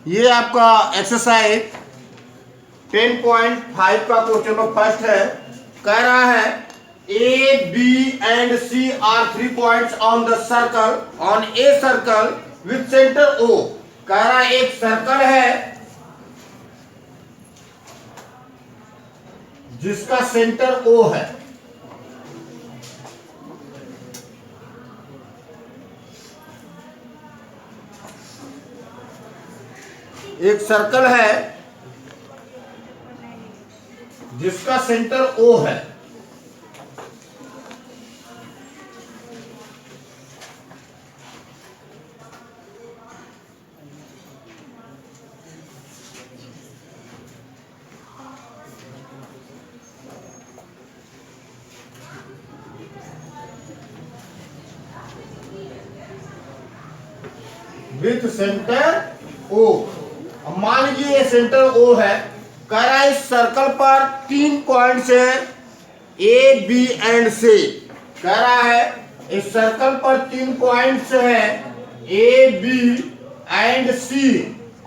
ये आपका एक्सरसाइज 10.5 का क्वेश्चन नंबर फर्स्ट है। कह रहा है A B and C are 3 points on the circle on a circle with centre O. कह रहा है एक सर्कल है जिसका सेंटर ओ है। एक सर्कल है जिसका सेंटर ओ है। With centre O. अब मान लीजिए ये सेंटर ओ है। कह रहा है इस सर्कल पर 3 पॉइंट्स हैं ए बी एंड सी। कह रहा है इस सर्कल पर 3 पॉइंट्स हैं ए बी एंड सी।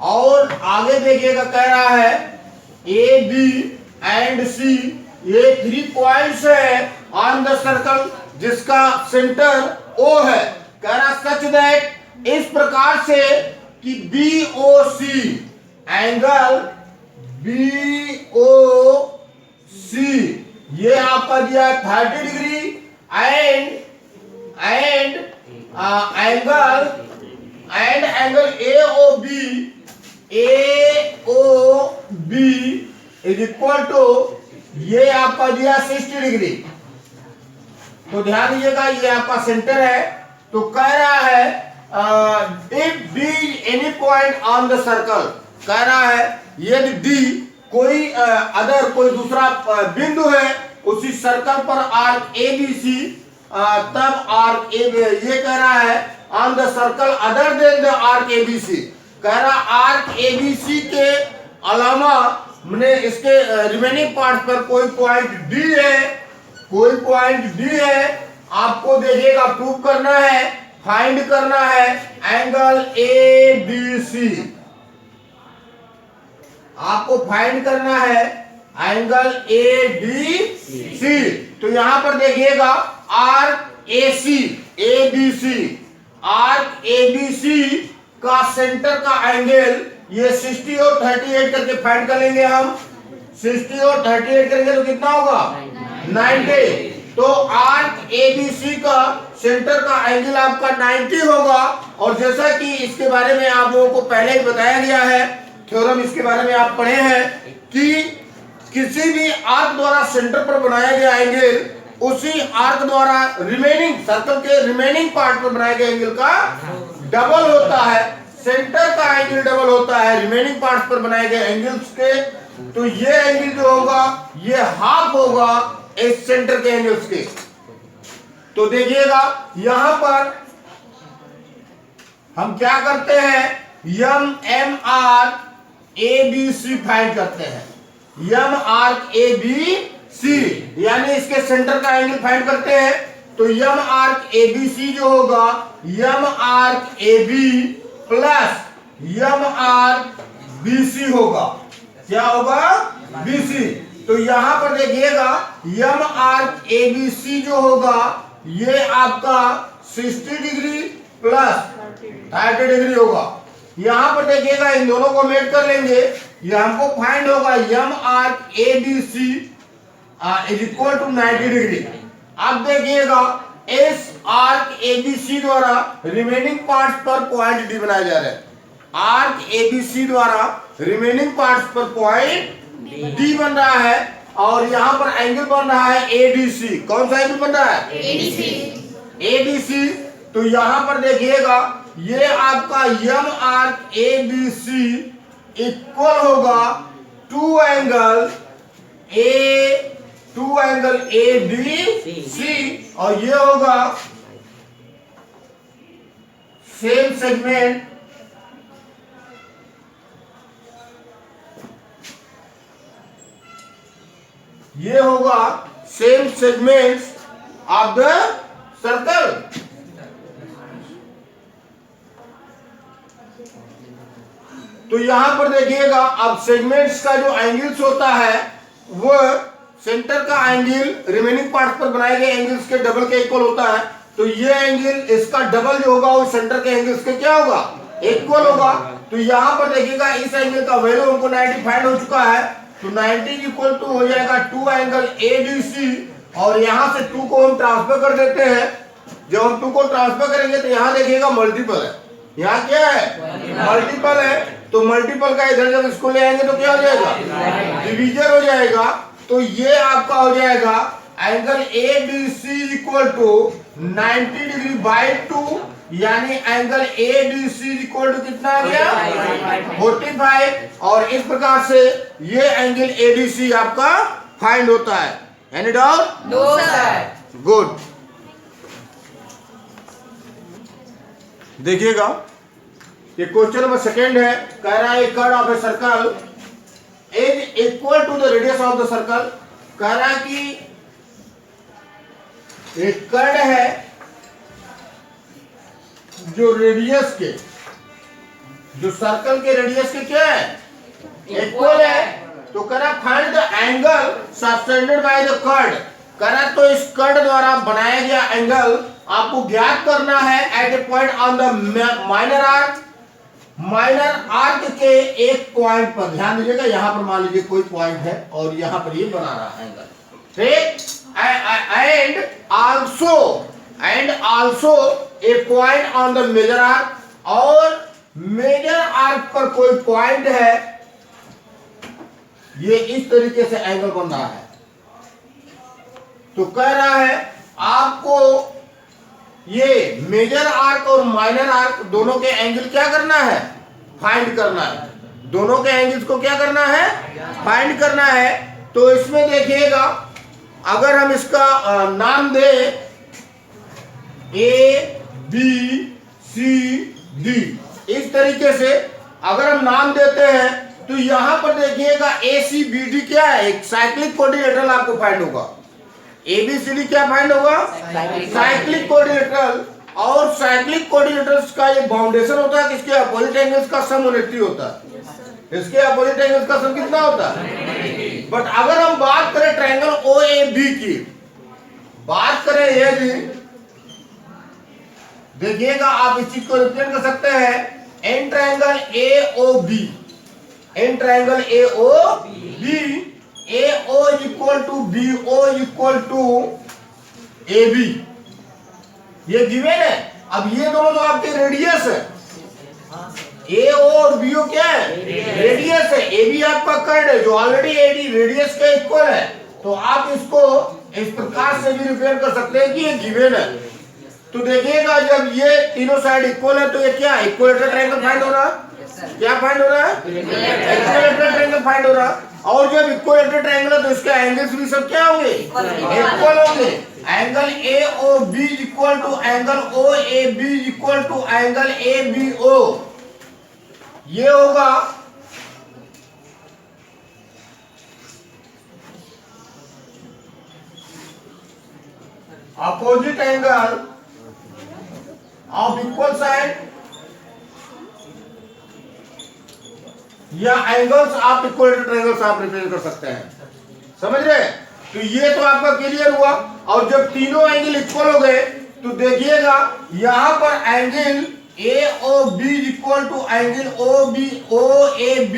और आगे देखिएगा कह रहा है ए बी एंड सी ये 3 पॉइंट्स है ऑन द सर्कल जिसका सेंटर ओ है। कह रहा सच दैट इस प्रकार से कि B O C angle B O C ये आपका दिया है 30 degree and angle A O B is equal to ये आपका दिया 60 डिग्री। तो ध्यान दीजिएगा ये आपका सेंटर है। तो कह रहा है if D any point on the circle. कह रहा है यदि डी कोई अदर कोई दूसरा बिंदु है उसी सर्कल पर आर्क ए बी सी तब आर्क ए ये कह रहा है on the circle other than the arc A B C. कह रहा आर्क ए बी सी के अलावा मैंने इसके रिमेनिंग पार्ट पर कोई पॉइंट डी है, कोई पॉइंट डी है। आपको देखिएगा प्रूव करना है, फाइंड करना है एंगल ए बी सी। आपको फाइंड करना है एंगल ए बी सी। तो यहां पर देखिएगा arc A C A B C, arc A B C का सेंटर का एंगल ये 60 और 38 करके फाइंड कर लेंगे हम। 60 और 38 करेंगे तो कितना होगा 90। तो आर्क ए बी सी का सेंटर का एंगल आपका 90 होगा। और जैसा कि इसके बारे में आप लोगों को पहले ही बताया गया है, थ्योरम इसके बारे में आप पढ़े हैं कि किसी भी आर्क द्वारा सेंटर पर बनाया गया एंगल उसी आर्क द्वारा रिमेनिंग सर्कल के रिमेनिंग पार्ट पर बनाए गए एंगल का डबल होता है। सेंटर का एंगल डबल होता है रिमेनिंग पार्ट पर बनाए गए एंगल्स के। तो ये एंगल जो होगा ये हाफ होगा इस सेंटर के एंगल्स के। तो देखिएगा यहां पर हम क्या करते हैं M M R A B C find करते हैं। यम आर्क ए बी सी यानी इसके सेंटर का एंगल फाइंड करते हैं। तो यम आर्क ए बी सी जो होगा M arc A B plus M arc B C होगा। क्या होगा बी सी। तो यहां पर देखिएगा यम आर्क ए बी सी जो होगा ये आपका 60 डिग्री प्लस 30 डिग्री होगा। यहां पर देखिएगा इन दोनों को मेट कर लेंगे। ये हमको फाइंड होगा M arc A B C is equal to 90 degree. अब देखिएगा इस आर्क ए बी सी द्वारा रिमेनिंग पार्ट्स पर पॉइंट डी बनाया जा रहा है। आर्क ए बी सी द्वारा रिमेनिंग पार्ट्स पर पॉइंट डी बन रहा है। और यहां पर एंगल बन रहा है एडीसी। कौन सा एंगल बन रहा है एडीसी। तो यहां पर देखिएगा ये आपका M arc A B C equal होगा to angle A D C और ये होगा सेम सेगमेंट ये होगा same segments of the circle. तो यहां पर देखिएगा अब सेगमेंट्स का जो एंगल्स होता है वो सेंटर का एंगल रिमेनिंग पार्ट पर बनाए गए एंगल्स के डबल के इक्वल होता है। तो ये एंगल इसका डबल जो होगा वो सेंटर के एंगल्स के क्या होगा, इक्वल होगा। तो यहां पर देखिएगा इस एंगल का वैल्यू हमको 90 फाइंड हो चुका है। तो 90 इक्वल टू हो जाएगा 2 एंगल एबीसी, और यहां से 2 को हम ट्रांसफर कर देते हैं। जब हम 2 को ट्रांसफर करेंगे तो यहां देखिएगा मल्टीपल है, यहाँ क्या है मल्टीपल है। तो मल्टीपल का इधर जब इसको ले आएंगे तो क्या हो जाएगा, डिवीजन हो जाएगा। तो ये आपका हो जाएगा angle A B C equal to 90 degree by 2, यानी angle A B C equal to कितना आ गया 45। और इस प्रकार से ये एंगल ए बी सी आपका फाइंड होता है। Any doubt? No sir. Good. देखिएगा ये क्वेश्चन नंबर सेकेंड है, कह रहा है curve of a circle is equal to the radius of the circle. कह रहा है कि एक कर्व है जो रेडियस के, जो सर्कल के रेडियस के क्या है इक्वल है। तो कह रहा find the angle subtended by the curve. कह रहा तो इस कर्व द्वारा बनाया गया एंगल आपको ज्ञात करना है at a point on the minor arc. Minor arc के एक पॉइंट पर ध्यान दीजिएगा, यहां पर मान लीजिए कोई पॉइंट है और यहां पर ये बना रहा है एंगल, ठीक। And also a point on the major arc, और मेजर आर्क पर कोई पॉइंट है, ये इस तरीके से एंगल बन रहा है। तो कह रहा है आपको ये मेजर आर्क और माइनर आर्क दोनों के एंगल क्या करना है, फाइंड करना है। दोनों के एंगल्स को क्या करना है, फाइंड करना है। तो इसमें देखिएगा अगर हम इसका नाम दे ए बी सी डी, इस तरीके से अगर हम नाम देते हैं तो यहां पर देखिएगा ए सी बी डी क्या है, एक साइक्लिक कोऑर्डिनेटर आपको फाइंड होगा। एबीसीडी क्या फाइंड होगा, साइक्लिक कोऑर्डिनेटर। और साइक्लिक कोऑर्डिनेटर्स का ये बाउंडेशन होता है किसके अपोजिट एंगल्स का सम 180 होता है। इसके अपोजिट एंगल्स का सम कितना होता है। बट अगर हम बात करें ट्रायंगल ओ ए बी की, बात करें ये भी देखिएगा आप इस चीज को रिप्रेजेंट कर सकते हैं an triangle A O B. An triangle A O B, AO equal to BO equal to AB, ये गिवन है। अब ये दोनों तो आपके रेडियस है, AO और BO क्या है, रेडियस है। AB आपका कर्व है जो ऑलरेडी AD रेडियस के इक्वल है। तो आप इसको इस प्रकार से भी रिप्रेजेंट कर सकते हैं कि ये गिवन है। तो देखिएगा जब ये तीनों साइड इक्वल है तो ये क्या इक्विलेटरल ट्रायंगल फाइंड हो रहा है। क्या फाइंड हो रहा है, इक्विलेटरल ट्रायंगल फाइंड हो रहा है। और जब इक्विलेटरल ट्रायंगल है तो इसके एंगल्स भी सब क्या होंगे, इक्वल होंगे। Angle AOB equal to angle OAB equal to angle ABO, ये होगा opposite angle of equal side, या एंगल्स आप इक्विलेटरल ट्रायंगल्स आप रिप्रेजेंट कर सकते हैं। समझ रहे? तो ये तो आपका क्लियर हुआ। और जब तीनों एंगल इक्वल हो गए तो देखिएगा यहां पर angle AOB equal to angle OAB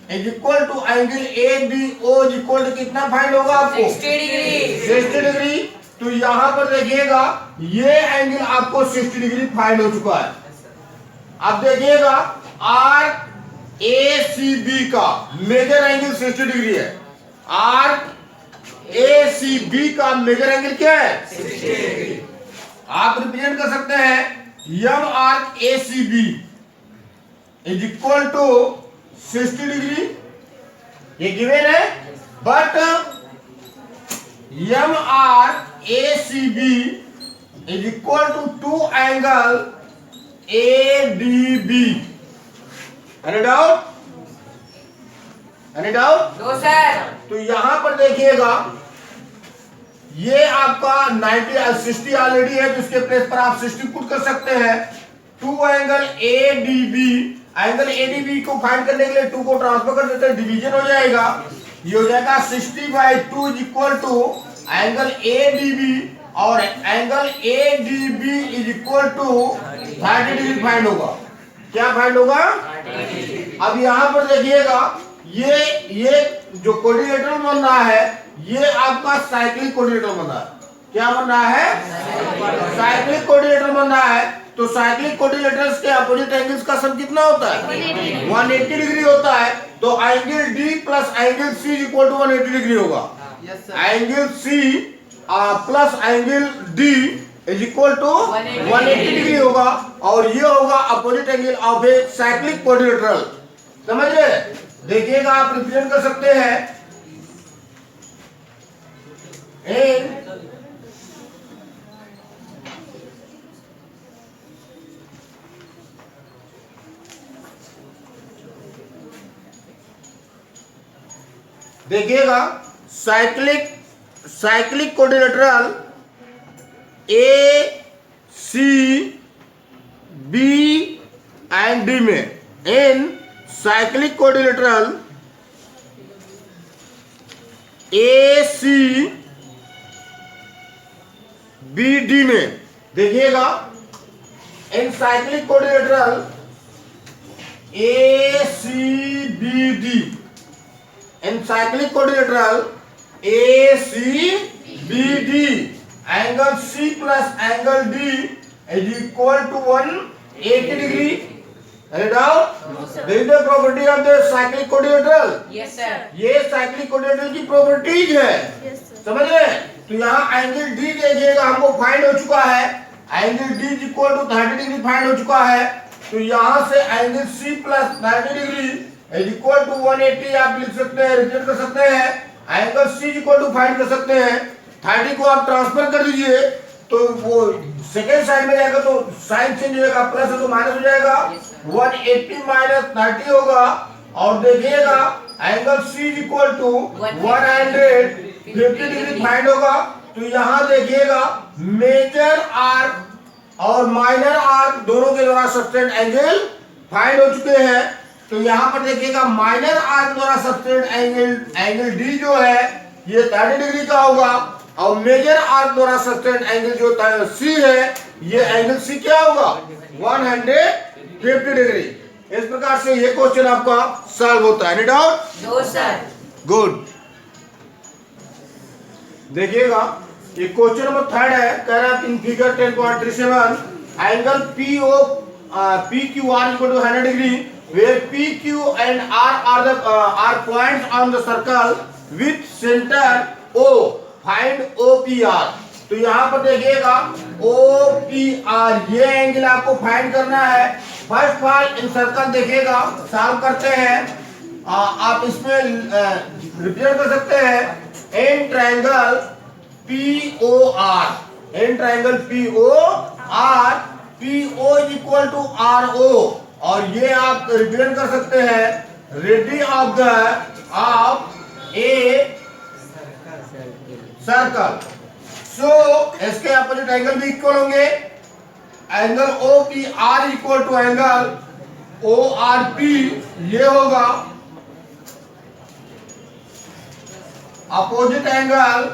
is equal to angle ABO equal to कितना फाइंड होगा आपको 60 डिग्री। तो यहां पर देखिएगा ये एंगल आपको 60 डिग्री फाइंड हो चुका है। अब देखिएगा आर्क ACB का मेजर एंगल 60 डिग्री है। आर्क ACB का मेजर एंगल क्या है 60 डिग्री। आप रिप्रेजेंट कर सकते हैं m arc ACB is equal to 60 degree, ये गिवन है। But m arc ACB is equal to 2 angle ADB। Any doubt, any doubt? No sir. तो यहां पर देखिएगा ये आपका 60 ऑलरेडी है तो इसके प्लेस पर आप 60 पुट कर सकते हैं। 2 एंगल ADB एंगल एडीबी को फाइंड करने के लिए 2 को ट्रांसफर कर देते हैं, डिवीजन हो जाएगा। ये हो जाएगा 60/2 is equal to angle ADB, और angle ADB is equal to 30 degree find होगा। क्या फाइंड होगा? अब यहां पर देखिएगा, ये जो कोऑर्डिनेटर बन रहा है, ये आपका साइक्लिक कोऑर्डिनेटर बन रहा है। क्या बन रहा है? साइक्लिक कोऑर्डिनेटर बन रहा है। तो साइक्लिक कोऑर्डिनेटर्स के अपोजिट एंगल्स का सम कितना होता है? 180 डिग्री होता है। तो angle D plus angle C equal to 180 degree होगा। Angle C plus angle D is equal to 180 degree होगा, और ये होगा opposite angle of a cyclic coordinator. समझ रहे? देखिएगा, आप रिप्रेजेंट कर सकते हैं देखिएगा cyclic coordinator A C B and D में, in cyclic coordinator A C B D में, देखिएगा in cyclic coordinator A C B D, in cyclic coordinator A C B D, angle C plus angle D is equal to 180 degree. Any doubt? This is the property of the cyclic coordinator. Yes sir. ये cyclic coordinator की properties है। Yes sir. समझ रहे? तो यहाँ angle D देखिएगा, हमको find हो चुका है। Angle D is equal to 30 degree find हो चुका है। तो यहाँ से angle C plus 30 degree is equal to 180 आप लिख सकते हैं, रिप्रेजेंट कर सकते हैं। Angle C is equal to find कर सकते हैं। 30 को आप ट्रांसफर कर दीजिए, तो वो सेकेंड साइड में जाएगा, तो साइन चेंज हो जाएगा, प्लस है तो माइनस हो जाएगा, 180 माइनस 30 होगा। और देखिएगा angle C is equal to 150 degree find होगा। तो यहाँ देखिएगा मेजर आर्क और माइनर आर्क दोनों के द्वारा सब्टेंड एंगल फाइंड हो चुके हैं। तो यहाँ पर देखिएगा माइनर आर्क द्वारा सब्टेंड एंगल डी जो है ये 30 डिग्री का होगा, और मेजर आर्क द्वारा सब्टेंड एंगल जो सी है, ये एंगल सी क्या होगा? 150 डिग्री। इस प्रकार से ये क्वेश्चन आपका सॉल्व होता है। Any doubt? No sir. Good. देखिएगा ये क्वेश्चन नंबर 3 है, कह रहा है in figure 10.37 angle P Q R equal to 100 degree, where P Q and R points on the circle with centre O, find O P R. तो यहाँ पर देखिएगा ओ पी आर, ये एंगल आपको फाइंड करना है। First of all in circle देखिएगा, solve करते हैं। आप इसमें रिप्रेजेंट कर सकते हैं in triangle P O R, in triangle P O R, P O is equal to R O, और ये आप रिप्रेजेंट कर सकते हैं radius of a circle. So इसके अपोजिट एंगल भी इक्वल होंगे। Angle O P R equal to angle O R P, ये होगा opposite angle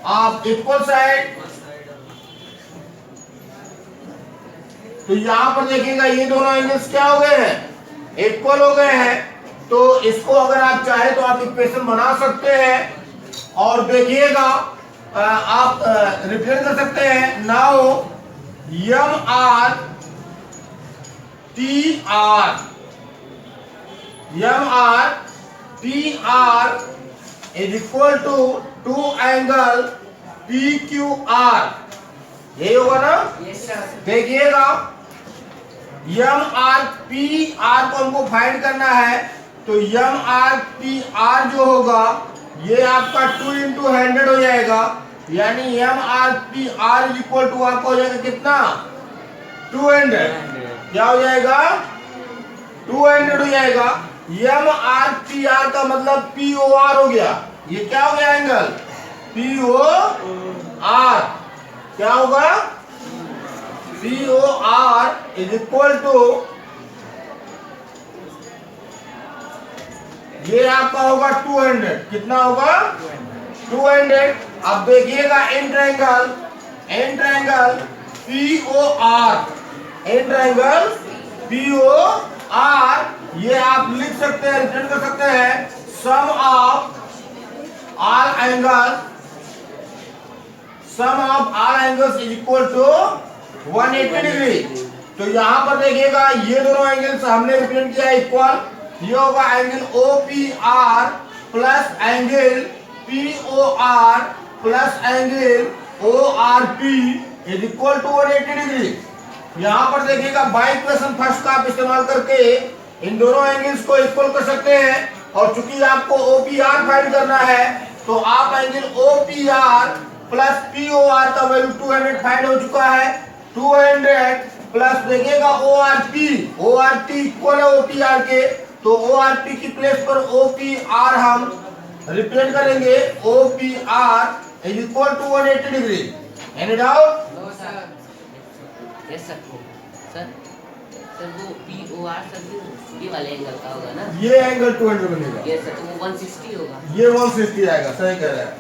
of equal side. तो यहां पर देखिएगा ये दोनों एंगल्स क्या हो गए हैं? इक्वल हो गए हैं। तो इसको अगर आप चाहे तो आप इक्वेशन बना सकते हैं, और देखिएगा आप रिप्रेजेंट कर सकते हैं। Now M R T R, M R T R is equal to 2 angle P Q R, यही होगा ना? Yes sir. देखिएगा एम आर पी आर को हमको फाइंड करना है। तो एम आर पी आर जो होगा ये आपका 2 इंटू 100 हो जाएगा, यानी M R P R is equal to आपका हो जाएगा कितना? 200। क्या हो जाएगा? 200 हो जाएगा। एम आर पी आर का मतलब पी ओ आर हो गया। ये क्या हो गया? Angle P O R. क्या होगा? P O R is equal to ये आपका होगा 200। कितना होगा? 200। अब देखिएगा in triangle POR, in triangle POR, ये आप लिख सकते हैं, रिप्रेजेंट कर सकते हैं, sum of all angles is equal to 180 degree. तो यहां पर देखिएगा ये दोनों एंगल्स हमने रिप्रेजेंट किया इक्वल। ये होगा angle OPR plus angle POR plus angle ORP is equal to 180 degree. यहां पर देखिएगा बाई इक्वेशन फर्स्ट का आप इस्तेमाल करके इन दोनों एंगल्स को इक्वल कर सकते हैं। और चूंकि आपको OPR फाइंड करना है तो आप एंगल OPR प्लस POR का वैल्यू 200 फाइंड हो चुका है। 200 प्लस देखिएगा ORT इक्वल है OPR के, तो ORP की प्लेस पर OPR हम रिप्रेजेंट करेंगे। OPR is equal to 180 degree. Any doubt? Yes sir. Sir वो POR सर ये वाले एंगल का होगा ना? ये एंगल 200 बनेगा। यस सर, तो वो 160 होगा। ये 160 आएगा, सही कह रहे हैं।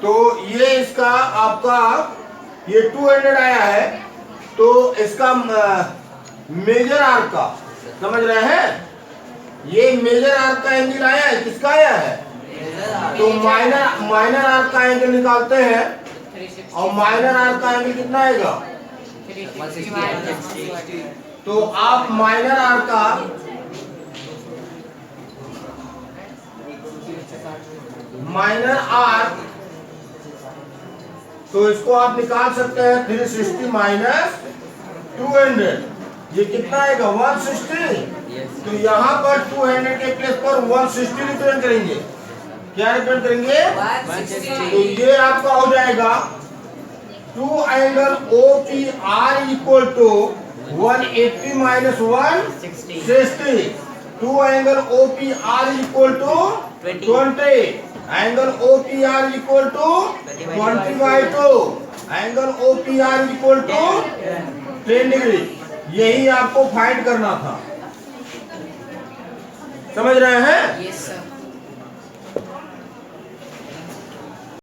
तो ये इसका आपका ये 200 आया है, तो इसका मेजर आर्क का समझ रहे हैं, ये मेजर आर्क का एंगल आया है। किसका आया है? तो माइनर आर्क का एंगल निकालते हैं, और माइनर आर्क का एंगल कितना आएगा? 160। तो आप माइनर आर्क का तो इसको आप निकाल सकते हैं 360 माइनस 200। ये कितना आएगा? 160। तो यहाँ पर 200 के प्लेस पर 160 रिप्रेजेंट करेंगे। क्या रिप्रेजेंट करेंगे? 160। तो ये आपका हो जाएगा 2 angle OPR equal to 180 minus 160। 2 angle OPR equal to 20। Angle OPR equal to 20/2। Angle OPR equal to 10 degree. यही आपको फाइंड करना था। समझ रहे हैं? Yes sir.